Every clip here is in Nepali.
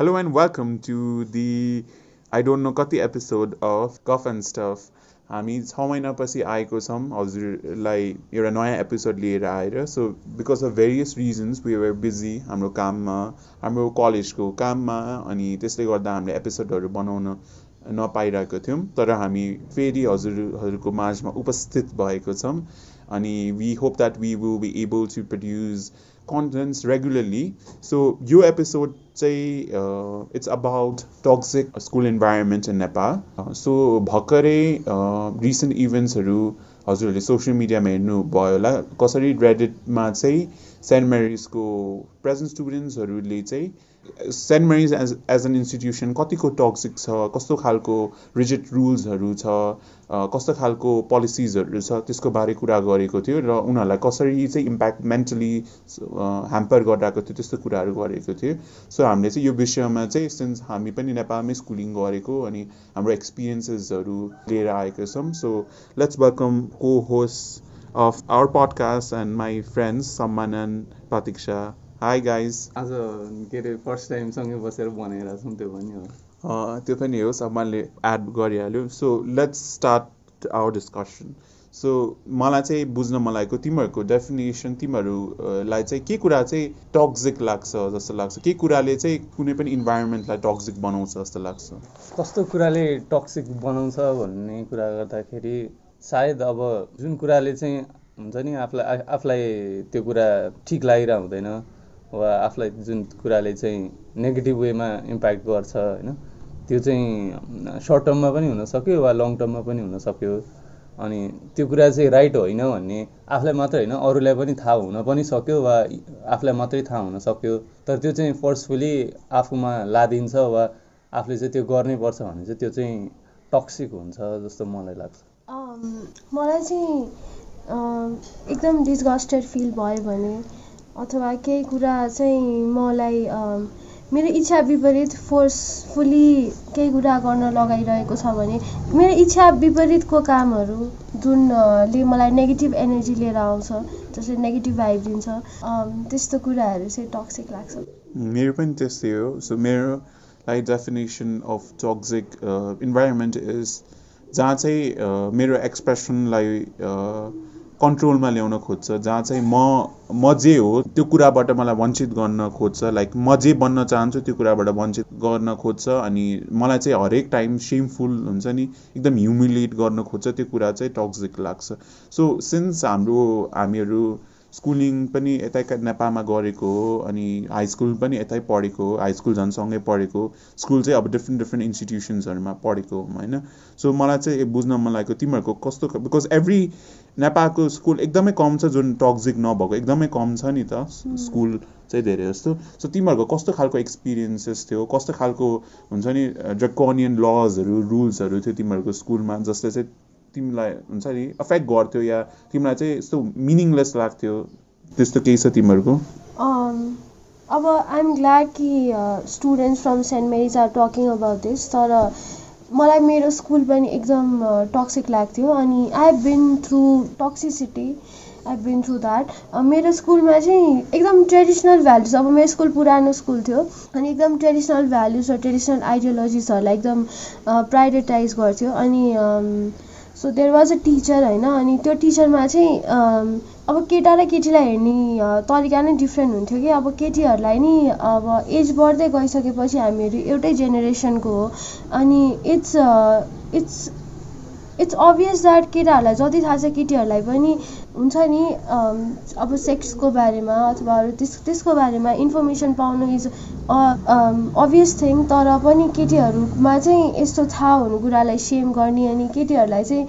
Hello and welcome to the I don't know कति episode of Cuff and Stuff. हामी 6 महिनापछि आएको छौँ हजुरलाई एउटा नयाँ एपिसोड लिएर आएर so because of various reasons we were busy हाम्रो काममा हाम्रो कलेजको काममा अनि त्यसले गर्दा हामीले एपिसोडहरू बनाउन नपाइरहेको थियौँ तर हामी फेरि हजुरहरूको माझमा उपस्थित भएको छौँ अनि we hope that we will be able to produce contents regularly. So your episode say it's about toxic school environment in Nepal. So भर्खरै recent events हरू हजुरहरूले सोसियल मिडियामा हेर्नु भयो होला कसरी रेडिटमा चाहिँ सेन्ट मेरिजको प्रेजेन्ट स्टुडेन्ट्सहरूले चाहिँ Saint Mary's as an institution कतिको टक्सिक छ कस्तो खालको रिजिड रुल्सहरू छ कस्तो खालको पोलिसिजहरू छ त्यसको बारे कुरा गरेको थियो र उनीहरूलाई कसरी चाहिँ इम्प्याक्ट मेन्टली ह्याम्पर गरिरहेको थियो त्यस्तो कुराहरू गरेको थियो सो हामीले चाहिँ यो विषयमा चाहिँ सिन्स हामी पनि नेपालमै स्कुलिङ गरेको अनि हाम्रो एक्सपिरियन्सेसहरू लिएर आएका छौँ so let's welcome co-hosts of our podcast and my friends Samman and Pratiksha. Hi guys. आज के अरे फर्स्ट टाइम सँगै बसेर बनाइरहेको छौँ त्यो पनि हो त्यो पनि हो सम्मानले एड गरिहाल्यो so let's start our discussion so मलाई चाहिँ बुझ्न मनलागेको तिमीहरूको डेफिनेसन तिमीहरूलाई चाहिँ के कुरा चाहिँ टक्सिक लाग्छ जस्तो लाग्छ के कुराले चाहिँ कुनै पनि इन्भाइरोमेन्टलाई टक्सिक बनाउँछ जस्तो लाग्छ कस्तो कुराले टक्सिक बनाउँछ भन्ने कुरा गर्दाखेरि सायद अब जुन कुराले चाहिँ हुन्छ नि आफूलाई त्यो कुरा ठिक लागिरहेको हुँदैन वा आफूलाई जुन कुराले चाहिँ नेगेटिभ वेमा इम्प्याक्ट गर्छ होइन त्यो चाहिँ सर्ट टर्ममा पनि हुनसक्यो वा लङ टर्ममा पनि हुनसक्यो अनि त्यो कुरा चाहिँ राइट होइन भन्ने आफूलाई मात्रै होइन अरूलाई पनि थाहा हुन पनि सक्यो वा आफूलाई मात्रै थाहा हुन सक्यो तर त्यो चाहिँ फोर्सफुली आफूमा लादिन्छ वा आफूले चाहिँ त्यो गर्नै पर्छ भने चाहिँ त्यो चाहिँ टक्सिक हुन्छ जस्तो मलाई लाग्छ मलाई चाहिँ एकदम डिस्गस्टेड फिल भयो भने अथवा केही कुरा चाहिँ मलाई मेरो इच्छा विपरीत फोर्सफुली केही कुरा गर्न लगाइरहेको छ भने मेरो इच्छा विपरीतको कामहरू जुनले मलाई नेगेटिभ एनर्जी लिएर आउँछ जसले नेगेटिभ भाइब दिन्छ त्यस्तो कुराहरू चाहिँ टक्सिक लाग्छ मेरो पनि त्यस्तै हो सो मेरो like definition of toxic environment is जहाँ चाहिँ मेरो एक्सप्रेसनलाई कन्ट्रोलमा ल्याउन खोज्छ जहाँ चाहिँ म जे हो त्यो कुराबाट मलाई वञ्चित गर्न खोज्छ लाइक म जे बन्न चाहन्छु त्यो कुराबाट वञ्चित गर्न खोज्छ अनि मलाई चाहिँ हरेक टाइम सेमफुल हुन्छ नि एकदम ह्युमिलिएट गर्न खोज्छ त्यो कुरा चाहिँ टक्सिक लाग्छ सो सिन्स हामीहरू स्कुलिङ पनि यतै नेपालमा गरेको हो अनि हाई स्कुल पनि यतै पढेको हो हाई स्कुल झन् सँगै पढेको स्कुल चाहिँ अब डिफ्रेन्ट इन्स्टिट्युसन्सहरूमा पढेको होइन सो मलाई चाहिँ बुझ्न मन लागेको तिमीहरूको कस्तो बिकज एभ्री नेपालको स्कुल एकदमै कम छ जुन टक्सिक नभएको एकदमै कम छ नि त स्कुल चाहिँ धेरै जस्तो सो तिमीहरूको कस्तो खालको एक्सपिरियन्सेस थियो कस्तो खालको हुन्छ नि ड्राकोनियन लजहरू रुल्सहरू थियो तिमीहरूको स्कुलमा जसले चाहिँ तिमीलाई हुन्छ नि अफेक्ट गर्थ्यो या तिमीलाई चाहिँ यस्तो मिनिङलेस लाग्थ्यो त्यस्तो केही छ तिमीहरूको अब आई एम ग्ल्याड कि students from Saint Mary's are talking about this तर मलाई मेरो स्कुल पनि एकदम टक्सिक लाग्थ्यो अनि I have been through toxicity I been through that मेरो स्कुलमा चाहिँ एकदम ट्रेडिसनल भ्याल्युज अब मेरो स्कुल पुरानो स्कुल थियो अनि एकदम ट्रेडिसनल भ्याल्युज र ट्रेडिसनल आइडियोलोजिजहरूलाई एकदम प्रायोरिटाइज गर्थ्यो अनि so there was a teacher होइन अनि त्यो टिचरमा चाहिँ अब केटा र केटीलाई हेर्ने तरिका नै डिफ्रेन्ट हुन्थ्यो कि अब केटीहरूलाई नि अब एज बढ्दै गइसकेपछि हामीहरू एउटै जेनेरेसनको हो अनि इट्स अभियस द्याट केटाहरूलाई जति थाहा छ केटीहरूलाई पनि हुन्छ नि अब सेक्सको बारेमा अथवा अरू त्यसको बारेमा इन्फर्मेसन पाउनु इज अभियस थिङ तर पनि केटीहरूमा चाहिँ यस्तो थाहा हुनु कुरालाई सेम गर्ने अनि केटीहरूलाई चाहिँ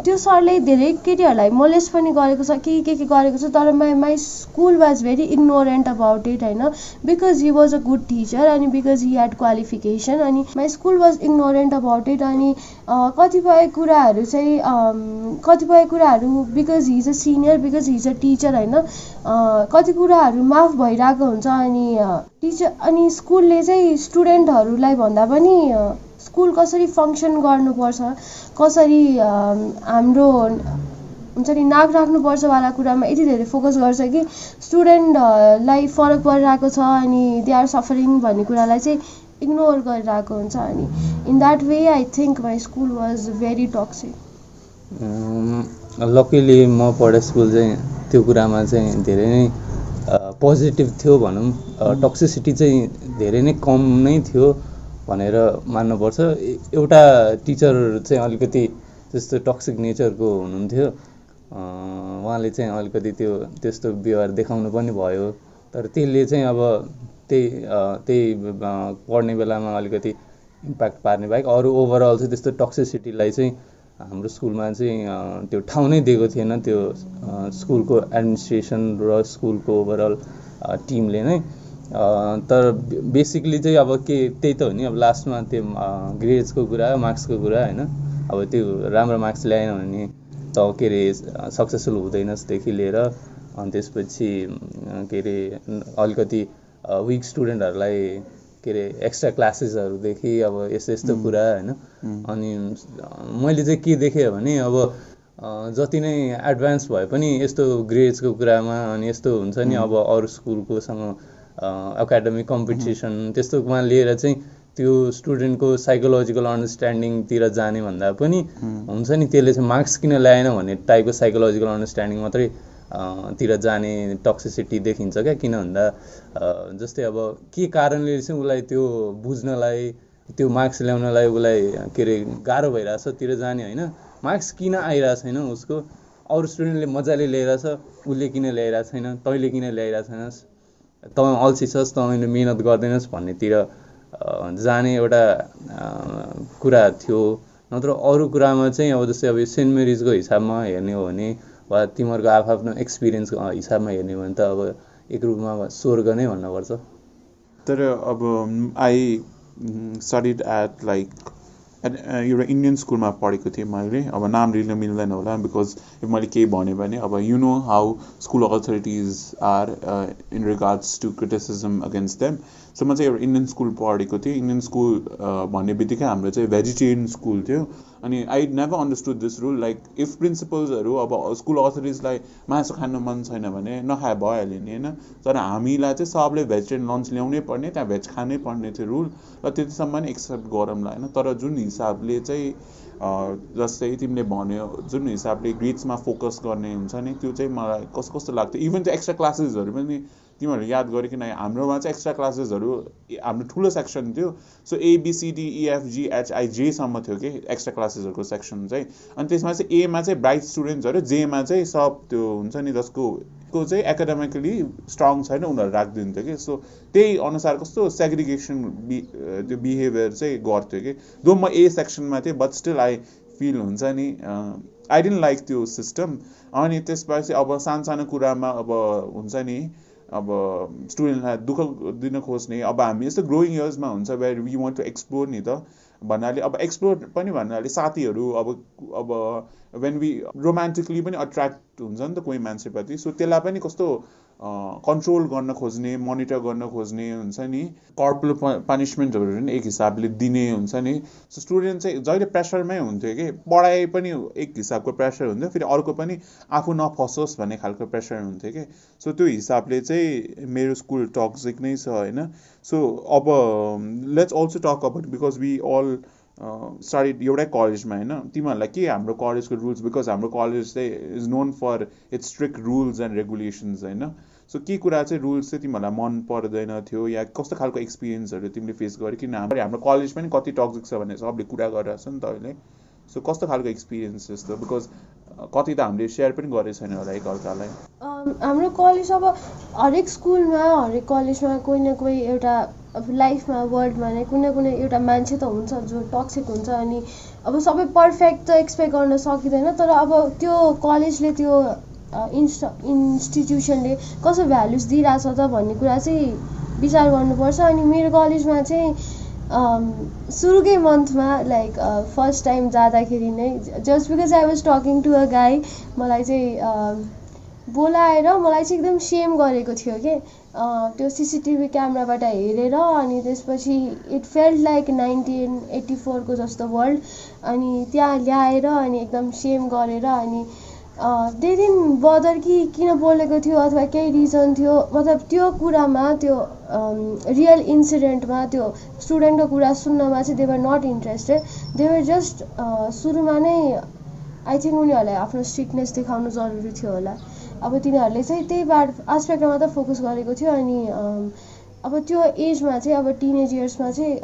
त्यो सरले धेरै केटीहरूलाई मोलेस्ट पनि गरेको छ के गरेको छ तर my school was very ignorant about it होइन because he was a good teacher अनि बिकज हि ह्याड क्वालिफिकेसन अनि my school was ignorant about it अनि कतिपय कुराहरू because he is a senior because he is a teacher होइन कति कुराहरू माफ भइरहेको हुन्छ अनि स्कुलले चाहिँ स्टुडेन्टहरूलाई भन्दा पनि स्कुल कसरी फङ्सन गर्नुपर्छ कसरी हाम्रो हुन्छ नि नाक राख्नुपर्छ वाला कुरामा यति धेरै फोकस गर्छ कि स्टुडेन्टलाई फरक परिरहेको छ अनि दे आर सफरिङ भन्ने कुरालाई चाहिँ इग्नोर गरिरहेको हुन्छ अनि in that way I think my school was very toxic. Luckily म पढे स्कुल चाहिँ त्यो कुरामा चाहिँ धेरै नै पोजिटिभ थियो भनौँ, टक्सिसिटी चाहिँ धेरै नै कम नै थियो भनेर मान्नुपर्छ। एउटा टिचर चाहिँ अलिकति त्यस्तो टक्सिक नेचरको हुनुहुन्थ्यो, उहाँले चाहिँ अलिकति त्यस्तो व्यवहार देखाउनु पनि भयो, तर त्यसले चाहिँ अब त्यही पढ्ने बेलामा अलिकति इम्प्याक्ट पार्ने बाहेक अरू ओभरअल चाहिँ त्यस्तो टक्सिसिटीलाई चाहिँ हाम्रो स्कुलमा चाहिँ त्यो ठाउँ नै दिएको थिएन, त्यो स्कुलको एडमिनिस्ट्रेसन र स्कुलको ओभरअल टिमले नै। तर बेसिकली चाहिँ अब त्यही त हो नि, अब लास्टमा त्यो ग्रेड्सको कुरा, मार्क्सको कुरा होइन। अब त्यो राम्रो मार्क्स ल्याएन भने त के अरे सक्सेसफुल हुँदैनस्देखि लिएर अनि त्यसपछि के अरे अलिकति विक स्टुडेन्टहरूलाई के अरे एक्स्ट्रा क्लासेसहरूदेखि अब यस्तो कुरा होइन। अनि मैले चाहिँ के देखेँ भने अब जति नै एडभान्स भए पनि यस्तो ग्रेड्सको कुरामा अनि यस्तो हुन्छ नि, अब अरू स्कुलकोसँग एकाडेमिक कम्पिटिसन त्यस्तोमा लिएर चाहिँ त्यो स्टुडेन्टको साइकोलोजिकल अन्डरस्ट्यान्डिङतिर जाने भन्दा पनि हुन्छ नि, त्यसले चाहिँ मार्क्स किन ल्याएन भन्ने टाइपको साइकोलोजिकल अन्डरस्ट्यान्डिङ मात्रै तिर जाने टक्सिसिटी देखिन्छ क्या। किन भन्दा जस्तै अब के कारणले चाहिँ उसलाई त्यो बुझ्नलाई, त्यो मार्क्स ल्याउनलाई उसलाई के अरे गाह्रो भइरहेछ तिर जाने होइन। मार्क्स किन आइरहेको छैन उसको, अरू स्टुडेन्टले मजाले ल्याइरहेछ, उसले किन ल्याइरहेको छैन, तैँले किन ल्याइरहेको छैनस्, तँ अल्छी छस्, तँले मिहिनेत गर्दैनस् भन्नेतिर जाने एउटा कुरा थियो। नत्र अरू कुरामा चाहिँ अब जस्तै अब सेन्ट मेरिजको हिसाबमा हेर्ने हो भने वा तिमीहरूको आफ्नो एक्सपिरियन्सको हिसाबमा हेर्ने हो भने त अब एक रूपमा स्वर्ग नै भन्नुपर्छ। तर अब आई स्टडिड एट लाइक एउटा इन्डियन स्कुलमा पढेको थिएँ मैले। अब नाम लिन मिल्दैन होला बिकज मैले केही भन्यो भने अब you know how school authorities are in regards to criticism against them. So म चाहिँ एउटा इन्डियन स्कुल पढेको थिएँ। इन्डियन स्कुल भन्ने बित्तिकै हाम्रो चाहिँ भेजिटेरियन स्कुल थियो। अनि I never understood this rule, like if प्रिन्सिपल्सहरू अब स्कुल अथोरिटिजलाई मासु खानु मन छैन भने नखाए भइहाल्यो नि होइन। तर हामीलाई चाहिँ सबले भेजिटेरियन लन्च ल्याउनै पर्ने, त्यहाँ भेज खानै पर्ने थियो रुल, र त्यतिसम्म नै एक्सेप्ट गरौँला होइन। तर जुन हिसाबले चाहिँ जस्तै तिमीले भन्यो जुन हिसाबले ग्रेड्समा फोकस गर्ने हुन्छ नि, त्यो चाहिँ मलाई कस्तो लाग्थ्यो। इभन त्यो एक्स्ट्रा क्लासेसहरू पनि तिमीहरू याद गरिकन, हाम्रोमा चाहिँ एक्स्ट्रा क्लासेसहरू हाम्रो ठुलो सेक्सन थियो। सो ABCDEFGHIJसम्म थियो कि एक्स्ट्रा क्लासेसहरूको सेक्सन चाहिँ। अनि त्यसमा चाहिँ एमा चाहिँ ब्राइट स्टुडेन्ट्सहरू, जेमा चाहिँ सब त्यो हुन्छ नि जसको चाहिँ एकाडेमिकली स्ट्रङ छैन उनीहरू राखिदिन्थ्यो कि। सो त्यही अनुसार कस्तो सेग्रिगेसन त्यो बिहेभियर चाहिँ गर्थ्यो कि। दो म ए सेक्सनमा थिएँ बट स्टिल आई फिल हुन्छ नि आई डिडन्ट लाइक त्यो सिस्टम। अनि त्यसपछि अब सानो कुरामा अब हुन्छ नि, अब स्टुडेन्टलाई दुःख दिन खोज्ने, अब हामी यस्तो ग्रोइङ इयर्समा हुन्छ where we want to explore नि त भन्नाले, अब एक्सप्लोर पनि भन्नाले साथीहरू अब वेन वी रोमान्टिकली पनि अट्र्याक्ट हुन्छ नि त कोही मान्छेप्रति। सो त्यसलाई पनि कस्तो कन्ट्रोल गर्न खोज्ने, मोनिटर गर्न खोज्ने हुन्छ नि, कर्पोरल पनिसमेन्टहरू पनि एक हिसाबले दिने हुन्छ नि। सो स्टुडेन्ट चाहिँ जहिले प्रेसरमै हुन्थ्यो कि, पढाइ पनि एक हिसाबको प्रेसर हुन्थ्यो, फेरि अर्को पनि आफू नफसोस् भन्ने खालको प्रेसर हुन्थ्यो कि। सो त्यो हिसाबले चाहिँ मेरो स्कुल टक्सिक नै छ होइन। सो अब let's also talk about, because we all studied एउटै कलेजमा होइन। तिमीहरूलाई के हाम्रो कलेजको रुल्स, बिकज हाम्रो कलेज चाहिँ is known for its strict rules and regulations होइन। सो के कुरा चाहिँ रुल्स चाहिँ तिमीहरूलाई मन पर्दैन थियो, या कस्तो खालको एक्सपिरियन्सहरू तिमीले फेस गर्यो? किन हाम्रो कलेज पनि कति टक्सिक छ भनेर सबले कुरा गरिरहेको छ नि त अहिले। सो कस्तो खालको एक्सपिरियन्स जस्तो, बिकज कति त हामीले सेयर पनि गरेको छैन होला एकअर्कालाई। हाम्रो कलेज अब हरेक स्कुलमा, हरेक कलेजमा कोही न कोही एउटा अब लाइफमा वर्ल्डमा नै कुनै न कुनै एउटा मान्छे त हुन्छ जो टक्सिक हुन्छ। अनि अब सबै पर्फेक्ट त एक्सपेक्ट गर्न सकिँदैन, तर अब त्यो कलेजले त्यो इन्स्टिट्युसनले कस्तो भ्यालुज दिइरहेछ त भन्ने कुरा चाहिँ विचार गर्नुपर्छ। अनि मेरो कलेजमा चाहिँ सुरुकै मन्थमा लाइक फर्स्ट टाइम जाँदाखेरि नै just because I was talking to a guy, मलाई चाहिँ बोलाएर मलाई चाहिँ एकदम सेम गरेको थियो कि त्यो सिसिटिभी क्यामेराबाट हेरेर। अनि त्यसपछि इट फेल्ट लाइक 1984 को जस्तो वर्ल्ड। अनि त्यहाँ ल्याएर अनि एकदम सेम गरेर अनि दे डिडन्ट बदर कि किन बोलेको थियो अथवा केही रिजन थियो, मतलब त्यो कुरामा, त्यो रियल इन्सिडेन्टमा त्यो स्टुडेन्टको कुरा सुन्नमा चाहिँ they were not interested. They were just सुरुमा नै आई थिङ्क उनीहरूलाई आफ्नो स्ट्रिक्टनेस देखाउनु जरुरी थियो होला. अब तिनीहरूले चाहिँ त्यही एस्पेक्टमा मात्र फोकस गरेको थियो. अनि अब त्यो एजमा चाहिँ, अब टिनेज इयर्समा चाहिँ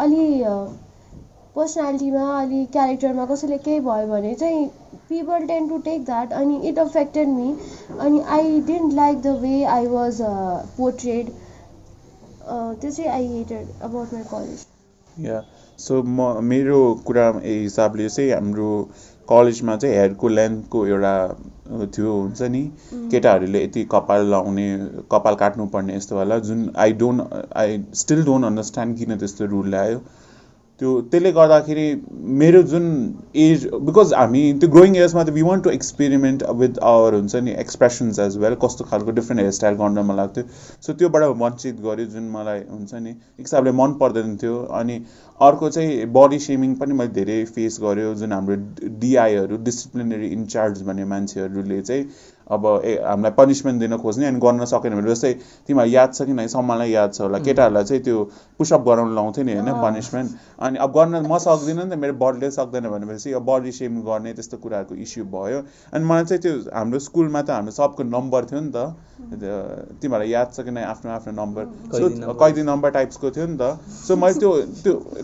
अलि पर्सनालिटीमा, अलि क्यारेक्टरमा कसैले केही भयो भने चाहिँ people tend to take that, and it affected me, and I didn't like the way I was portrayed. This I hated about my college. Yeah so मेरो कुरा हिसाबले चाहिँ हाम्रो कलेजमा चाहिँ हेयरको लेन्थको एउटा थियो हुन्छ नि, केटाहरूले यति कपाल लाउने, कपाल काट्नुपर्ने यस्तोवाला, जुन आई स्टिल डोन्ट अन्डरस्ट्यान्ड किन त्यस्तो रुल ल्यायो. त्यसले गर्दाखेरि मेरो जुन एज, बिकज हामी त्यो ग्रोइङ इयर्समा त we want to experiment with our हुन्छ नि एक्सप्रेसन्स एज वेल, कस्तो खालको डिफ्रेन्ट हेयरस्टाइल गर्न मन लाग्थ्यो. सो त्योबाट वञ्चित गर्यो, जुन मलाई हुन्छ नि एक हिसाबले मन पर्दैन थियो. अनि अर्को चाहिँ बडी सेमिङ पनि मैले धेरै फेस गर्यो, जुन हाम्रो डिआईहरू, डिसिप्लिनरी इन्चार्ज भन्ने मान्छेहरूले चाहिँ अब हामीलाई पनिसमेन्ट दिन खोज्ने, अनि गर्न सकेन भने, जस्तै तिमीलाई याद छ कि नै, सम्मलाई याद छ होला, केटाहरूलाई चाहिँ त्यो पुसअप गराउनु लाउँथ्यो नि होइन पनिसमेन्ट. अनि अब गर्न म सक्दिनँ नि त, मेरो बडीले सक्दैन भनेपछि अब बडी सेम गर्ने त्यस्तो कुराहरूको इस्यु भयो. अनि मलाई चाहिँ त्यो हाम्रो स्कुलमा त हाम्रो सबको नम्बर थियो नि त, तिमीहरूलाई याद छ कि नै आफ्नो आफ्नो नम्बर, सो कैदी नम्बर टाइप्सको थियो नि त. सो मैले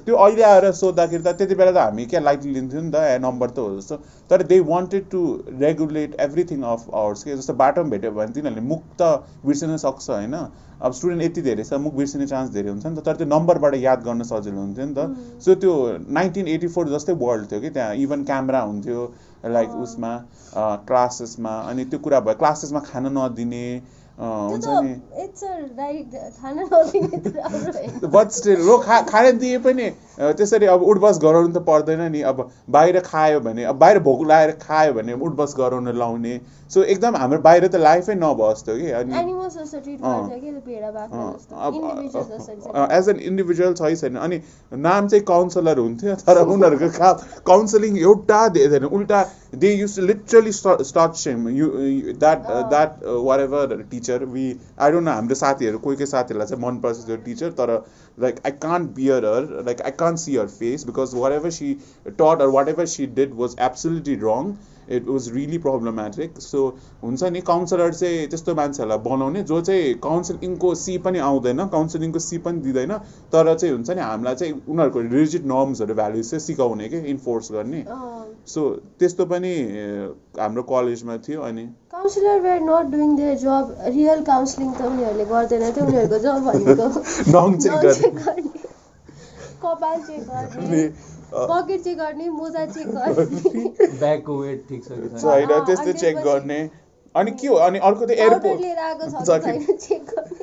त्यो अहिले आएर सोद्धाखेरि त त्यति बेला त हामी क्या लाइटली लिन्थ्यो नि त, नम्बर त हो जस्तो. तर they wanted to regulate everything of ours के. जस्तो बाटोमा भेट्यो भने तिनीहरूले मुख त बिर्सिन सक्छ होइन, अब स्टुडेन्ट यति धेरै छ, मुख बिर्सिने चान्स धेरै हुन्छ नि त, तर त्यो नम्बरबाट याद गर्न सजिलो हुन्थ्यो नि त. सो त्यो 1984 जस्तै वर्ल्ड थियो कि त्यहाँ, इभन क्यामेरा हुन्थ्यो लाइक उसमा क्लासेसमा. अनि त्यो कुरा भयो, क्लासेसमा खान नदिने हुन्छ नि, बट स्टिल लो खान दिए पनि त्यसरी अब उठबस गराउनु त पर्दैन नि. अब बाहिर खायो भने, अब बाहिर भोक लाएर खायो भने उठबस गराउन लाउने. सो एकदम हाम्रो बाहिर त लाइफै नभए जस्तो कि. अनि एज एन इन्डिभिजुअल छैन. अनि नाम चाहिँ काउन्सलर हुन्थ्यो, तर उनीहरूको काउन्सिलिङ एउटा दिँदैन, उल्टा they use literally start same that whatever teacher I don't know, हाम्रो साथीहरू कोही कोही साथीहरूलाई चाहिँ मनपर्छ त्यो टिचर, तर like I can't bear her, like I can't see her face, because whatever she taught or whatever she did was absolutely wrong. It was really problematic. So हुन्छ नि काउन्सलर चाहिँ त्यस्तो मान्छेहरूलाई बनाउने जो चाहिँ काउन्सिलिङको सी पनि आउँदैन, काउन्सिलिङको सी पनि दिँदैन, तर चाहिँ हुन्छ नि हामीलाई चाहिँ उनीहरूको रिजिड नर्म्सहरू भ्यालुज चाहिँ सिकाउने कि इन्फोर्स गर्ने. सो त्यस्तो पनि हाम्रो कलेजमा थियो. अनि counsellor were not doing their job. Real counselling त उनीहरूले गर्दैन थियो, उनीहरूको जब भनेको नङ चेक गर्ने, कपाल चेक गर्ने, पकेट चेक गर्ने, मोजा चेक गर्ने, ब्यागको वेट ठिक छ कि छैन त्यस्तो चेक गर्ने. अनि के हो, अनि अर्को त एयरपोर्ट लिएर आएको छ कि छैन चेक गर्ने.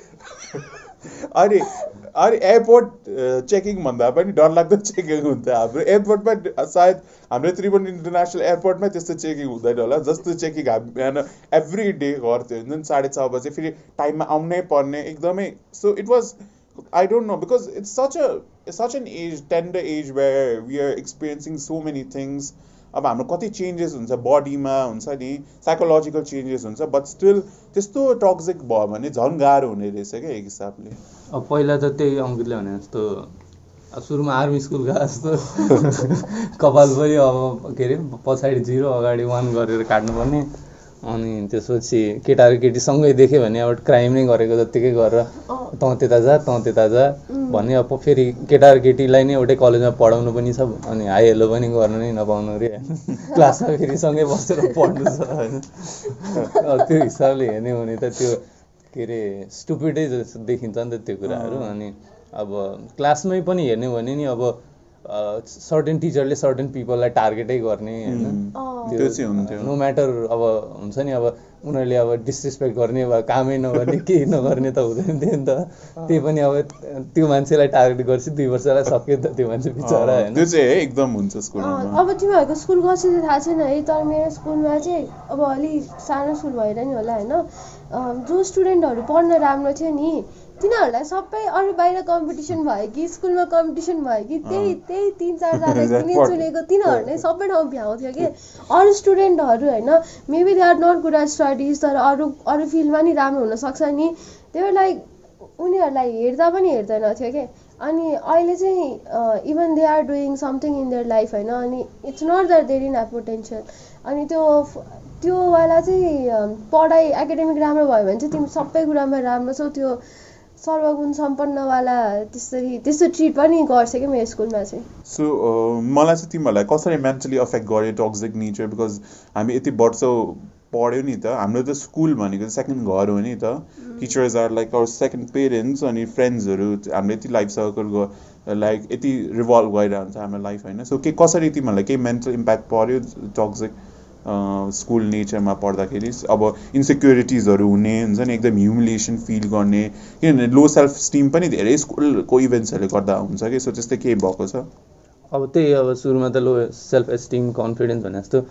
अनि एयरपोर्ट चेकिङ भन्दा पनि डरलाग्दो चेकिङ हुन्छ हाम्रो एयरपोर्टमा. सायद हाम्रो त्रिभुवन इन्टरनेसनल एयरपोर्टमै त्यस्तो चेकिङ हुँदैन होला जस्तो चेकिङ हामी बिहान एभ्री डे गर्थ्यो जुन 6:30 बजे, फेरि टाइममा आउनै पर्ने एकदमै. So it was I don't know, because it's such an age, tender age where we are experiencing so many things. अब हाम्रो कति चेन्जेस हुन्छ बडीमा हुन्छ नि, साइकोलोजिकल चेन्जेस हुन्छ, बट स्टिल त्यस्तो टक्सिक भयो भने झन् गाह्रो हुने रहेछ क्या एक हिसाबले. अब पहिला त त्यही अङ्कितले भने जस्तो सुरुमा आर्मी स्कुल गए जस्तो कपाल पनि अब के अरे पछाडि 0 अगाडि 1 गरेर काट्नुपर्ने. अनि त्यसपछि केटाहरू केटी सँगै देख्यो भने अब क्राइम नै गरेको जत्तिकै गरेर तँ त्यता जा भन्ने. अब फेरि केटाहरू केटीलाई नै एउटै कलेजमा पढाउनु पनि छ, अनि हाई हेलो पनि गर्न नै नपाउनु अरे होइन, क्लासमा फेरि सँगै बसेर पढ्नु छ होइन. त्यो हिसाबले हेर्ने हो भने त त्यो के अरे स्टुपिडै जस्तो देखिन्छ नि त त्यो कुराहरू. अनि अब क्लासमै पनि हेर्ने हो भने नि अब सर्टेन टिचरले सर्टेन पिपललाई टार्गेटै गर्ने होइन, त्यो चाहिँ हुन्थ्यो. नो म्याटर अब हुन्छ नि, अब उनीहरूले अब डिसरेस्पेक्ट गर्ने वा कामै नगर्ने केही नगर्ने त हुँदैन थियो नि त त्यही पनि अब त्यो मान्छेलाई टार्गेट गर्छ 2 वर्षलाई सक्यो नि त त्यो मान्छे बिचरा होइन त्यो चाहिँ एकदम हुन्छ स्कुलमा अब तिमीहरूको स्कुल कस्तो थियो थाहा छैन है तर मेरो स्कुलमा चाहिँ अब अलि सानो स्कुल भएर नि होला होइन जो स्टुडेन्टहरू पढ्न राम्रो थियो नि तिनीहरूलाई सबै अरू बाहिर कम्पिटिसन भयो कि स्कुलमा कम्पिटिसन भयो कि त्यही 3-4 जना किने चुनेको तिनीहरू नै सबै ठाउँ भ्याउँथ्यो कि अरू स्टुडेन्टहरू होइन maybe they are not good at studies तर अरू फिल्डमा नि राम्रो हुनसक्छ नि त्यो लाइक उनीहरूलाई हेर्दा पनि हेर्दैन थियो कि अनि अहिले चाहिँ even they are doing something in their life होइन अनि it's not that they didn't have potential अनि त्योवाला चाहिँ पढाइ एकाडेमिक राम्रो भयो भने चाहिँ तिमी सबै कुरामा राम्रो छौ त्यो सर्वगुण सम्पन्नवाला त्यस्तो ट्रिट पनि गर्छ कि मेरो स्कुलमा चाहिँ सो मलाई चाहिँ तिमीहरूलाई कसरी मेन्टली अफेक्ट गर्यो टक्सिक नेचर बिकज हामी यति वर्ष पढ्यो नि त हाम्रो त स्कुल भनेको सेकेन्ड घर हो नि त teachers are like our second parents अनि फ्रेन्ड्सहरू हाम्रो यति लाइफ सर्कल लाइक यति रिभल्भ गरिरहेको हुन्छ हाम्रो लाइफ होइन सो कसरी तिमीहरूलाई केही मेन्टल इम्प्याक्ट पर्यो टक्सिक स्कुल नेचरमा पढ्दाखेरि अब इन्सेक्युरिटिजहरू हुने हुन्छ नि एकदम ह्युमिलिएसन फिल गर्ने किनभने लो सेल्फ स्टिम पनि धेरै स्कुलको इभेन्ट्सहरूले गर्दा हुन्छ कि सो त्यस्तै केही भएको छ अब त्यही अब सुरुमा त लो सेल्फ एस्टिम कन्फिडेन्स भने जस्तो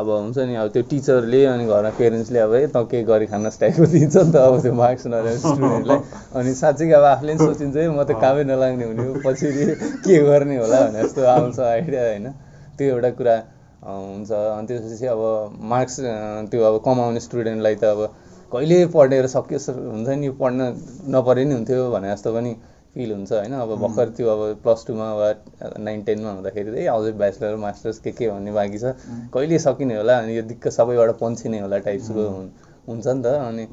अब हुन्छ नि अब त्यो टिचरले अनि घरमा पेरेन्ट्सले अब त केही गरी खान टाइपको दिन्छ नि त अब त्यो मार्क्स नल्याउने स्टुडेन्टलाई अनि साँच्चै अब आफूले पनि सोचिन्छ है म त कामै नलाग्ने हुने हो पछि के गर्ने होला भने जस्तो आउँछ आइडिया होइन त्यो एउटा कुरा हुन्छ अनि त्यसपछि अब मार्क्स त्यो अब कमाउने स्टुडेन्टलाई त अब कहिले पढेर सकियोस् हुन्छ नि पढ्न नपरे नि हुन्थ्यो भने जस्तो पनि फिल हुन्छ होइन अब भर्खर त्यो अब +2मा वा 9-10मा हुँदाखेरि चाहिँ अझै ब्याचलर मास्टर्स के भन्ने बाँकी छ कहिले सकिने होला अनि यो दिक्क सबैबाट पन्छिने होला टाइप्सको हुन्छ नि त अनि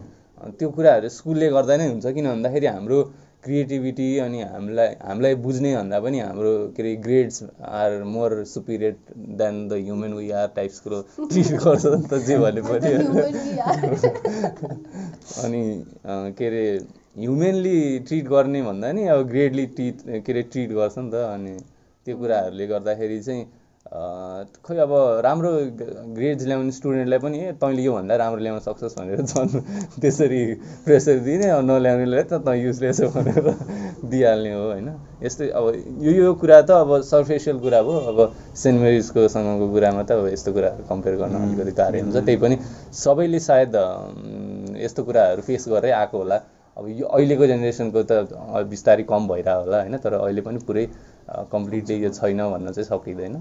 त्यो कुराहरू स्कुलले गर्दा नै हुन्छ किन भन्दाखेरि हाम्रो क्रिएटिभिटी अनि हामीलाई बुझ्ने भन्दा पनि हाम्रो के अरे grades are more superior than the human we are टाइप्सको ट्रिट गर्छ नि त जे भने पनि अनि के अरे ह्युमेनली ट्रिट गर्ने भन्दा नि अब ग्रेडली ट्रिट गर्छ नि त अनि त्यो कुराहरूले गर्दाखेरि चाहिँ खै अब राम्रो ग्रेड्स ल्याउने स्टुडेन्टलाई पनि तैँले योभन्दा राम्रो ल्याउन सक्छस् भनेर झन् त्यसरी प्रेसर दिने अब नल्याउनेलाई त तँ युजलेस हो भनेर दिइहाल्ने हो होइन यस्तै अब यो कुरा त अब सर्फेसियल कुरा भयो अब सेन्ट मेरिजको सँगको कुरामा त अब यस्तो कुराहरू कम्पेयर गर्न अलिकति गाह्रो हुन्छ त्यही पनि सबैले सायद यस्तो कुराहरू फेस गरेरै आएको होला अब यो अहिलेको जेनेरेसनको त बिस्तारै कम भइरहेको होला होइन तर अहिले पनि पुरै कम्प्लिटली यो छैन भन्न चाहिँ सकिँदैन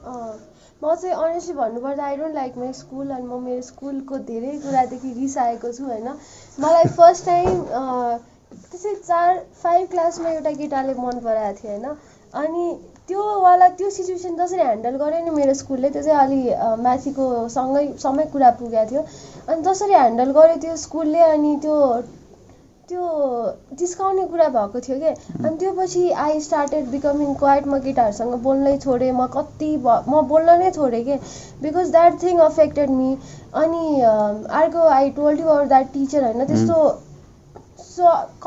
म चाहिँ अनेस्टली भन्नुपर्दा I don't like my school अनि म मेरो स्कुलको धेरै कुरादेखि रिसाएको छु होइन मलाई फर्स्ट टाइम त्यसै 4-5 क्लासमा एउटा केटाले मन पराएको थियो होइन अनि त्यो सिचुएसन जसरी ह्यान्डल गर्यो नि मेरो स्कुलले त्यो चाहिँ अलि माथिको सँगै कुरा पुगेको थियो अनि जसरी ह्यान्डल गर्यो त्यो स्कुलले अनि त्यो जिस्काउने कुरा भएको थियो कि अनि त्यो पछि आई स्टार्टेड बिकमिङ क्वाइट म केटाहरूसँग बोल्नै छोडेँ म बोल्न नै छोडेँ कि because that thing affected me अनि अर्को I told you or that teacher होइन त्यस्तो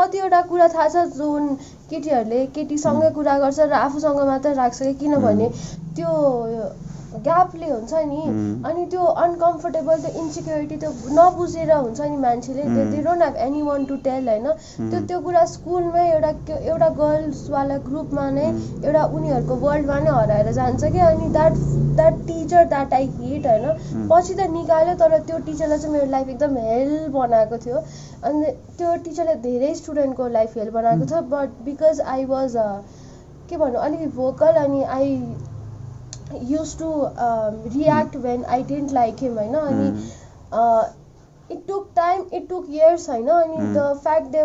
कतिवटा कुरा थाहा छ जुन केटीहरूले केटीसँगै कुरा गर्छ र आफूसँग मात्र राख्छ कि किनभने त्यो ग्यापले हुन्छ नि अनि त्यो अनकम्फर्टेबल त्यो इन्सिक्योरिटी त्यो नबुझेर हुन्छ नि मान्छेले they don't have anyone to tell होइन त्यो कुरा स्कुलमै एउटा गर्ल्सवाला ग्रुपमा नै एउटा उनीहरूको वर्ल्डमा नै हराएर जान्छ कि अनि that teacher that I hate होइन पछि त निकाल्यो तर त्यो टिचरलाई चाहिँ मेरो लाइफ एकदम हेल बनाएको थियो अनि त्यो टिचरले धेरै स्टुडेन्टको लाइफ हेल बनाएको छ बट बिकज आई वाज के भन्नु अलिकति भोकल अनि I used to react when I didn't like him होइन अनि it took time, it took years होइन अनि the fact they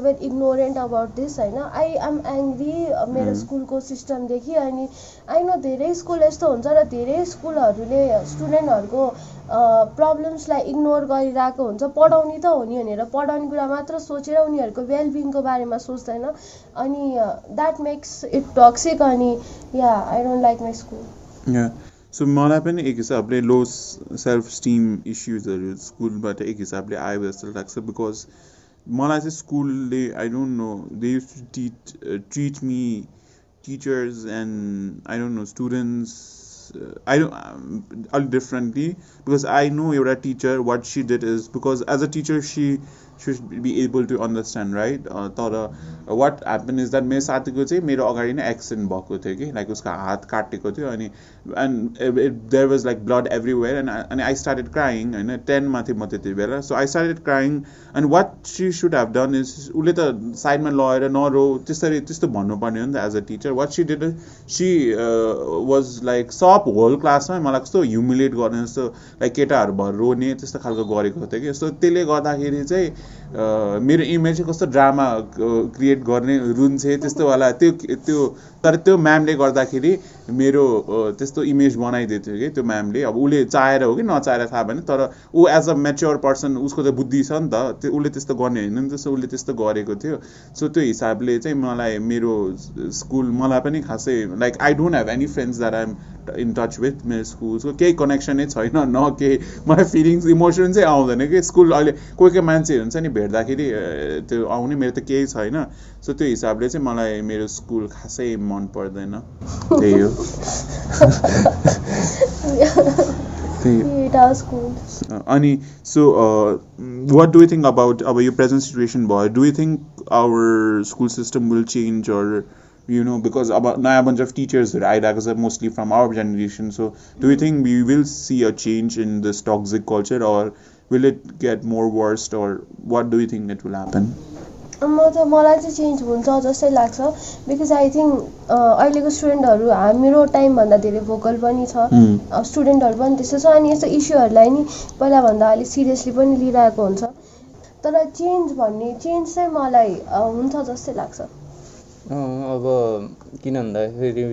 were ignorant about this होइन I am angry मेरो स्कुलको सिस्टमदेखि अनि आई नो धेरै स्कुल यस्तो हुन्छ र धेरै स्कुलहरूले स्टुडेन्टहरूको प्रब्लम्सलाई इग्नोर गरिरहेको हुन्छ पढाउने त हो नि भनेर पढाउने कुरा मात्र सोचेर उनीहरूको वेलबिङको बारेमा सोच्दैन अनि द्याट मेक्स इट टक्सिक अनि या I don't like my school so मलाई पनि एक हिसाबले लो सेल्फ स्टिम इस्युजहरू स्कुलबाट एक हिसाबले आयो जस्तो लाग्छ बिकज मलाई चाहिँ स्कुलले I don't know they use to treat me teachers and I don't know students I don't a differently because I know you're a teacher. What she did is because as a teacher she should be able to understand, right? तर what happened is that मेरो साथीको चाहिँ मेरो अगाडि नै एक्सिडेन्ट भएको थियो कि लाइक उसको हात काटेको थियो अनि and there was like blood everywhere and I started crying होइन 10 मा थिएँ म त्यति बेला so I started crying and what she should have done is उसले त साइडमा लगेर नरो त्यसरी त्यस्तो भन्नुपर्ने हो नि त as a teacher what she did she was like सब होल क्लासमा मलाई कस्तो ह्युमिलेट गर्ने जस्तो लाइक केटाहरू भएर रोने त्यस्तो खालको गरेको थियो कि सो त्यसले गर्दाखेरि चाहिँ मेरो इमेज चाहिँ कस्तो ड्रामा क्रिएट गर्ने रुन्छे त्यस्तो वाला त्यो तर त्यो म्यामले गर्दाखेरि मेरो त्यस्तो इमेज बनाइदिएको थियो कि त्यो म्यामले अब उसले चाहेर हो कि नचाहेर थाहा भएन तर ऊ एज अ म्याच्योर पर्सन उसको त बुद्धि छ नि त त्यो उसले त्यस्तो गर्ने होइन नि त सो उसले त्यस्तो गरेको थियो सो त्यो हिसाबले चाहिँ मलाई मेरो स्कुल मलाई पनि खासै like I don't have any friends that I am in touch with मेरो स्कुलको केही कनेक्सनै छैन न केही मलाई फिलिङ्स इमोसन चाहिँ आउँदैन कि स्कुल अहिले कोही कोही मान्छेहरू हुन्छ नि भेट्दाखेरि त्यो आउने मेरो त केही छैन सो त्यो हिसाबले चाहिँ मलाई मेरो स्कुल खासै मन पर्दैन त्यही हो अनि so what do you think about your present situation boy do you think our school system will change or you know because about now a bunch of teachers are mostly from our generation so do you think we will see a change in this toxic culture or will it get more worse or what do you think it will happen मलाई चाहिँ चेन्ज हुन्छ जस्तै लाग्छ बिकज आई थिङ्क अहिलेको स्टुडेन्टहरू हाम्रो टाइमभन्दा धेरै भोकल पनि छ स्टुडेन्टहरू पनि त्यस्तो छ अनि यस्तो इस्युहरूलाई नि पहिलाभन्दा अलिक सिरियसली पनि लिइरहेको हुन्छ तर चेन्ज चाहिँ मलाई हुन्छ जस्तै लाग्छ अब किन भन्दाखेरि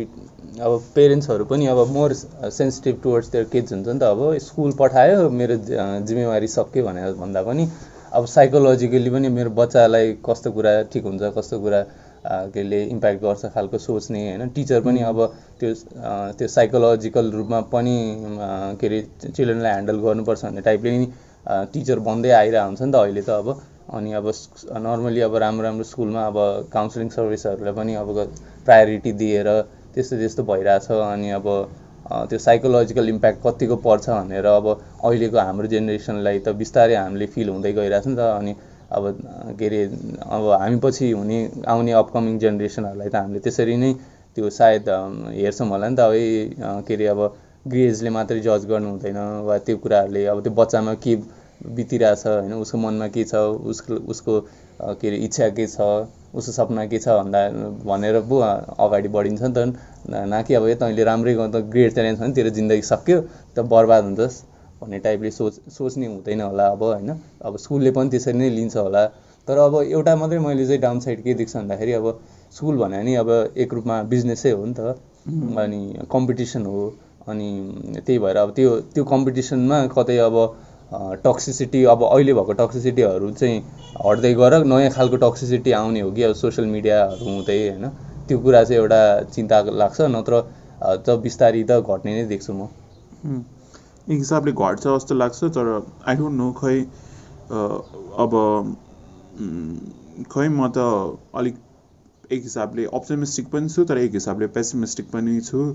अब पेरेन्ट्सहरू पनि अब more sensitive towards their kids हुन्छ नि त अब स्कुल पठायो मेरो जिम्मेवारी सक्यो भनेर भन्दा पनि अब साइकोलोजिकली पनि मेरो बच्चालाई कस्तो कुरा ठिक हुन्छ कस्तो कुरा केले इम्प्याक्ट गर्छ खालको सोच्ने होइन टिचर पनि अब त्यो साइकोलोजिकल रूपमा पनि के अरे चिल्ड्रेनलाई ह्यान्डल गर्नुपर्छ भन्ने टाइपले नि टिचर बन्दै आइरहेको हुन्छ नि त अहिले त अब अनि अब नर्मली अब राम्रो स्कुलमा अब काउन्सिलिङ सर्भिसहरूलाई पनि अब प्रायोरिटी दिएर त्यस्तो भइरहेछ अनि अब त्यो साइकोलोजिकल इम्प्याक्ट कतिको पर्छ भनेर अब अहिलेको हाम्रो जेनेरेसनलाई त बिस्तारै हामीले फिल हुँदै गइरहेछ नि त अनि अब के अरे अब हामी पछि आउने अपकमिङ जेनेरेसनहरूलाई त हामीले त्यसरी नै त्यो सायद हेर्छौँ होला नि त अब के अरे अब ग्रेजले मात्रै जज गर्नु हुँदैन वा त्यो कुराहरूले अब त्यो बच्चामा के बितिरहेछ होइन उसको मनमा के छ उसको के अरे इच्छा के छ उसको सपना के छ भनेर पो अगाडि बढिन्छ नि त न कि अब तैँले राम्रै गर्दा ग्रेड च्यालेन्ज छ नि तेरो जिन्दगी सक्यो त बर्बाद हुन्छस् भन्ने टाइपले सोच्ने हुँदैन होला अब होइन अब स्कुलले पनि त्यसरी नै लिन्छ होला तर अब एउटा मात्रै मैले चाहिँ डाउन साइड के देख्छु भन्दाखेरि अब स्कुल भने नि अब एक रूपमा बिजनेसै हो नि त अनि कम्पिटिसन हो अनि त्यही भएर अब त्यो कम्पिटिसनमा कतै अब टक्सिसिटी अब अहिले भएको टक्सिसिटीहरू चाहिँ हट्दै गएर नयाँ खालको टक्सिसिटी आउने हो कि अब सोसियल मिडियाहरू हुँदै होइन त्यो कुरा चाहिँ एउटा चिन्ता लाग्छ नत्र त बिस्तारै त घट्ने नै देख्छु म एक हिसाबले घट्छ जस्तो लाग्छ तर आई डोन्ट नो खै अब खै म त अलिक एक हिसाबले अप्टिमिस्टिक पनि छु तर एक हिसाबले पेसिमिस्टिक पनि छु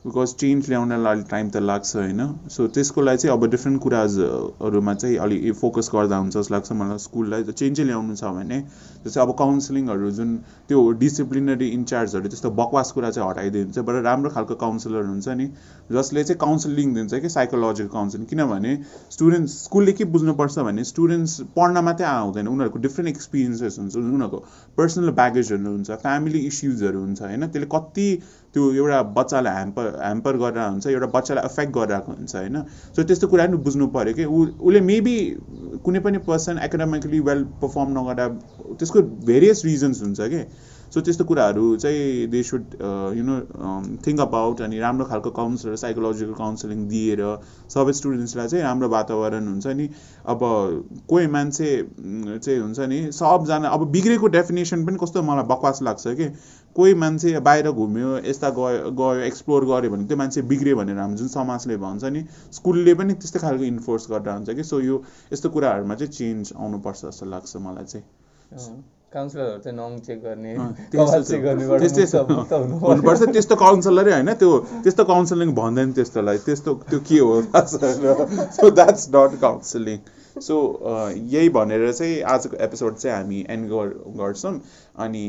बिकज चेन्ज ल्याउनलाई अलिक टाइम त लाग्छ होइन सो त्यसको लागि चाहिँ अब डिफ्रेन्ट कुराहरूमा चाहिँ अलिक फोकस गर्दा हुन्छ जस्तो लाग्छ मलाई स्कुललाई त चेन्जै ल्याउनु छ भने जस्तै अब काउन्सिलिङहरू जुन त्यो डिसिप्लिनरी इन्चार्जहरू त्यस्तो बकवास कुरा चाहिँ हटाइदिन्छ बट राम्रो खालको काउन्सिलर हुन्छ नि जसले चाहिँ काउन्सिलिङ दिन्छ कि साइकोलोजिकल काउन्सिलिङ किनभने स्टुडेन्ट्स स्कुलले के बुझ्नुपर्छ भने स्टुडेन्ट्स पढ्न मात्रै आउँदैन उनीहरूको डिफ्रेन्ट एक्सपिरियन्सेस हुन्छ उनीहरूको पर्सनल ब्यागेजहरू हुन्छ फ्यामिली इस्युजहरू हुन्छ होइन त्यसले कति त्यो एउटा बच्चालाई ह्याम्पर गरेर हुन्छ एउटा बच्चालाई अफेक्ट गरिरहेको हुन्छ होइन सो त्यस्तो कुरा पनि बुझ्नु पऱ्यो कि उसले मेबी कुनै पनि पर्सन एकाडेमिकली वेल पर्फर्म नगर्दा त्यसको भेरियस रिजन्स हुन्छ कि सो त्यस्तो कुराहरू चाहिँ दे सुड थिङ्क अबाउट अनि राम्रो खालको काउन्सिलर साइकोलोजिकल काउन्सिलिङ दिएर सबै स्टुडेन्ट्सलाई चाहिँ राम्रो वातावरण हुन्छ नि अब कोही मान्छे चाहिँ हुन्छ नि सबजना अब बिग्रेको डेफिनेसन पनि कस्तो मलाई बकवास लाग्छ कि कोही मान्छे बाहिर घुम्यो यस्ता गयो एक्सप्लोर गर्यो भने त्यो मान्छे बिग्रियो भनेर हाम्रो जुन समाजले भन्छ नि स्कुलले पनि त्यस्तै खालको इन्फोर्स गरेर हुन्छ कि सो यो यस्तो कुराहरूमा चाहिँ चेन्ज आउनुपर्छ जस्तो लाग्छ मलाई चाहिँ काउन्सिलरहरू चाहिँ नङ चेक गर्ने त्यस्तो कपाल चेक गर्नेबाट मुक्त हुनु पर्यो। हुनुपर्छ त्यस्तो काउन्सिलरै होइन त्यस्तो काउन्सिलिङ भन्दैन त्यस्तोलाई त्यो के हो so that's not counselling so यही भनेर चाहिँ आजको एपिसोड चाहिँ हामी एन्ड गर्छौँ अनि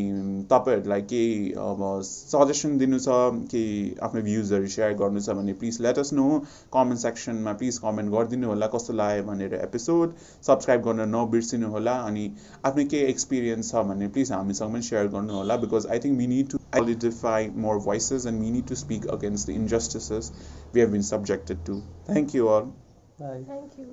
तपाईँहरूलाई केही अब सजेसन दिनु छ केही आफ्नो भ्युजहरू सेयर गर्नु छ भने please let us know comment सेक्सनमा प्लिज कमेन्ट गरिदिनु होला कस्तो लाग्यो भनेर एपिसोड सब्सक्राइब गर्न नबिर्सिनु होला अनि आफ्नो केही एक्सपिरियन्स छ भने प्लिज हामीसँग पनि सेयर गर्नु होला because I think we need to solidify more voices and we need to speak against the injustices we have been subjected to. Thank you all. Bye. Thank you.